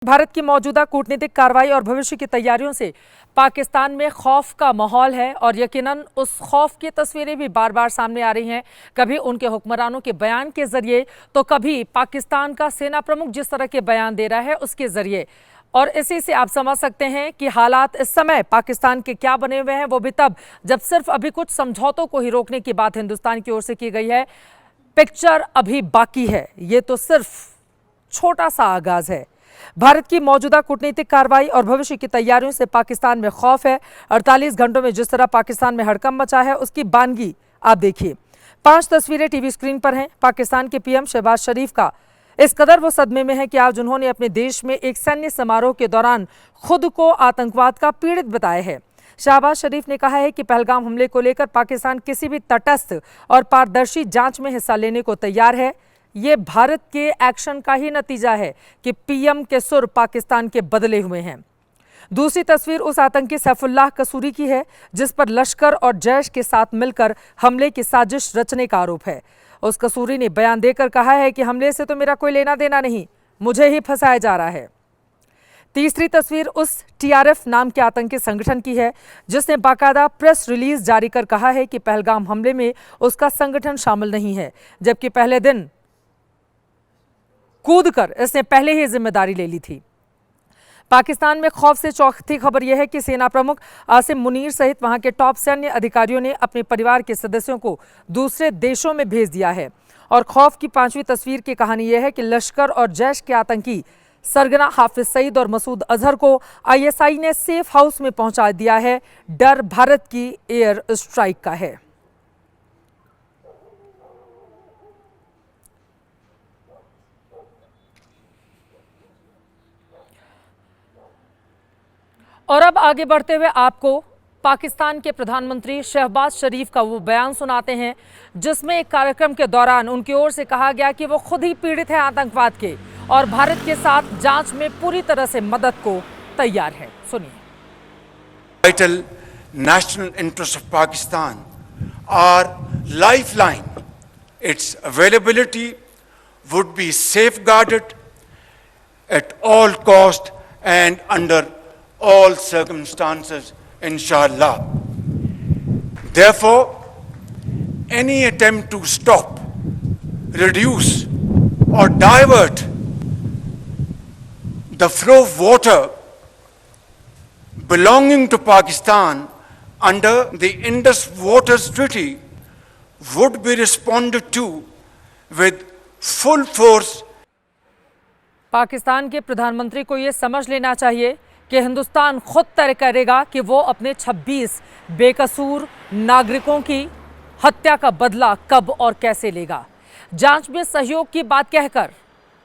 भारत की मौजूदा कूटनीतिक कार्रवाई और भविष्य की तैयारियों से पाकिस्तान में खौफ का माहौल है और यकीनन उस खौफ की तस्वीरें भी बार बार सामने आ रही हैं। कभी उनके हुक्मरानों के बयान के जरिए तो कभी पाकिस्तान का सेना प्रमुख जिस तरह के बयान दे रहा है उसके जरिए। और इसी से आप समझ सकते हैं कि हालात इस समय पाकिस्तान के क्या बने हुए हैं, वो भी तब जब सिर्फ अभी कुछ समझौतों को ही रोकने की बात हिंदुस्तान की ओर से की गई है। पिक्चर अभी बाकी है, ये तो सिर्फ छोटा सा आगाज है। भारत की मौजूदा कूटनीतिक कार्रवाई और भविष्य की तैयारियों से पाकिस्तान में खौफ है। 48 घंटों में जिस तरह पाकिस्तान में हड़कंप मचा है उसकी बानगी आप देखिए। 5 तस्वीरें टीवी स्क्रीन पर हैं। पाकिस्तान के पीएम शहबाज शरीफ का इस कदर वो सदमे में है कि आज उन्होंने अपने देश में एक सैन्य समारोह के दौरान खुद को आतंकवाद का पीड़ित बताया है। शहबाज शरीफ ने कहा है कि पहलगाम हमले को लेकर पाकिस्तान किसी भी तटस्थ और पारदर्शी जांच में हिस्सा लेने को तैयार है। ये भारत के एक्शन का ही नतीजा है कि पीएम के सुर पाकिस्तान के बदले हुए हैं। दूसरी तस्वीर उस आतंकी सैफुल्लाह कसूरी की है जिस पर लश्कर और जैश के साथ मिलकर हमले की साजिश रचने का आरोप है। उस कसूरी ने बयान देकर कहा है कि हमले से तो मेरा कोई लेना देना नहीं, मुझे ही फंसाया जा रहा है। तीसरी तस्वीर उस टीआरएफ नाम के आतंकी संगठन की है जिसने बाकायदा प्रेस रिलीज जारी कर कहा है कि पहलगाम हमले में उसका संगठन शामिल नहीं है, जबकि पहले दिन कूदकर इसने पहले ही जिम्मेदारी ले ली थी। पाकिस्तान में खौफ से चौंकती खबर यह है कि सेना प्रमुख आसिम मुनीर सहित वहां के टॉप सैन्य अधिकारियों ने अपने परिवार के सदस्यों को दूसरे देशों में भेज दिया है। और खौफ की 5वीं तस्वीर की कहानी यह है कि लश्कर और जैश के आतंकी सरगना हाफिज सईद और मसूद अजहर को आईएसआई ने सेफ हाउस में पहुंचा दिया है। डर भारत की एयर स्ट्राइक का है। और अब आगे बढ़ते हुए आपको पाकिस्तान के प्रधानमंत्री शहबाज शरीफ का वो बयान सुनाते हैं जिसमें एक कार्यक्रम के दौरान उनकी ओर से कहा गया कि वो खुद ही पीड़ित हैं आतंकवाद के और भारत के साथ जांच में पूरी तरह से मदद को तैयार है। सुनिए। Vital national interests of Pakistan are lifeline. Its availability would be safeguarded at all cost and under all circumstances, inshallah. Therefore, any attempt to stop, reduce or divert the flow of water belonging to Pakistan under the Indus Waters Treaty would be responded to with full force. Pakistan के प्रधानमंत्री को यह समझ लेना चाहिए कि हिंदुस्तान खुद तय करेगा कि वो अपने 26 बेकसूर नागरिकों की हत्या का बदला कब और कैसे लेगा। जांच में सहयोग की बात कहकर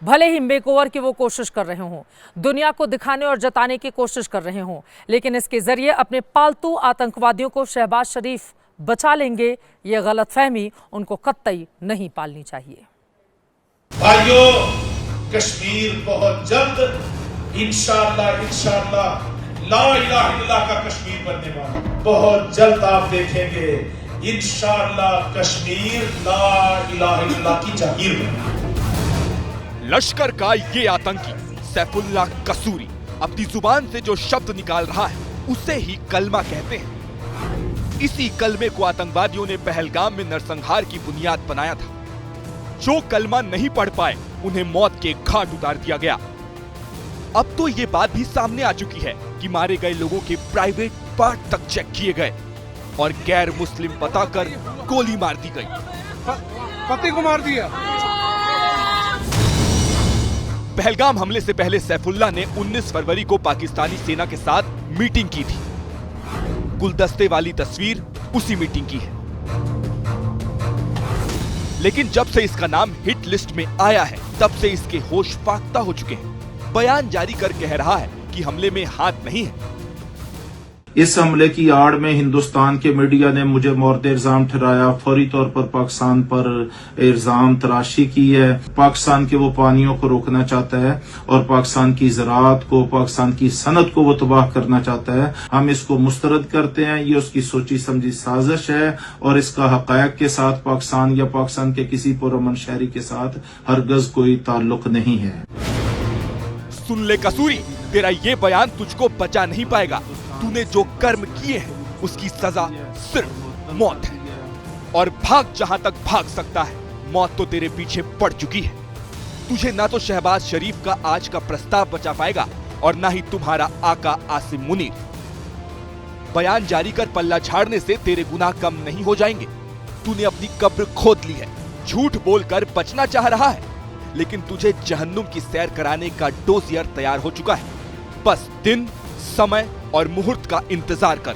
भले ही मेकओवर की वो कोशिश कर रहे हों, दुनिया को दिखाने और जताने की कोशिश कर रहे हों, लेकिन इसके जरिए अपने पालतू आतंकवादियों को शहबाज शरीफ बचा लेंगे, ये गलतफहमी उनको कतई नहीं पालनी चाहिए। भाइयों, कश्मीर बहुत जल्द इंशाअल्लाह ला इलाहा इल्लल्लाह का कश्मीर बनने वाला। बहुत जल्द आप देखेंगे इंशाअल्लाह कश्मीर ला इलाहा इल्लल्लाह की जागीर बनेगा। लश्कर का ये आतंकी सैफुल्लाह कसूरी अपनी जुबान से जो शब्द निकाल रहा है उसे ही कलमा कहते हैं। इसी कलमे को आतंकवादियों ने पहलगाम में नरसंहार की बुनियाद बनाया था। जो कलमा नहीं पढ़ पाए उन्हें मौत के घाट उतार दिया गया। अब तो ये बात भी सामने आ चुकी है कि मारे गए लोगों के प्राइवेट पार्ट तक चेक किए गए और गैर मुस्लिम बताकर गोली मार दी गई। पति को मार दिया। पहलगाम हमले से पहले सैफुल्लाह ने 19 फरवरी को पाकिस्तानी सेना के साथ मीटिंग की थी। गुलदस्ते वाली तस्वीर उसी मीटिंग की है। लेकिन जब से इसका नाम हिट लिस्ट में आया है तब से इसके होश फाख्ता हो चुके हैं। बयान जारी कर कह रहा है कि हमले में हाथ नहीं है। इस हमले की आड़ में हिंदुस्तान के मीडिया ने मुझे मोर्द इल्जाम ठहराया, फौरी तौर पर पाकिस्तान पर इल्जाम तराशी की है। पाकिस्तान के वो पानियों को रोकना चाहता है और पाकिस्तान की ज़राअत को, पाकिस्तान की सनत को वो तबाह करना चाहता है। हम इसको मुस्तरद करते हैं। ये उसकी सोची समझी साजिश है और इसका हक़ायक़ के साथ पाकिस्तान या पाकिस्तान के किसी पुरअमन शहरी के साथ हरगज कोई ताल्लुक नहीं है। सुन ले कसूरी, तेरा ये बयान तुझको बचा नहीं पाएगा। तूने जो कर्म किए हैं उसकी सजा सिर्फ मौत है, और भाग जहां तक भाग सकता है, मौत तो तेरे पीछे पड़ चुकी है। तुझे ना तो शहबाज शरीफ का आज का प्रस्ताव बचा पाएगा और ना ही तुम्हारा आका आसिम मुनीर। बयान जारी कर पल्ला झाड़ने से तेरे गुनाह कम नहीं हो जाएंगे। तूने अपनी कब्र खोद ली है। झूठ बोलकर बचना चाह रहा है, लेकिन तुझे जहन्नुम की सैर कराने का डोजियर तैयार हो चुका है। बस दिन, समय और मुहूर्त का इंतजार कर।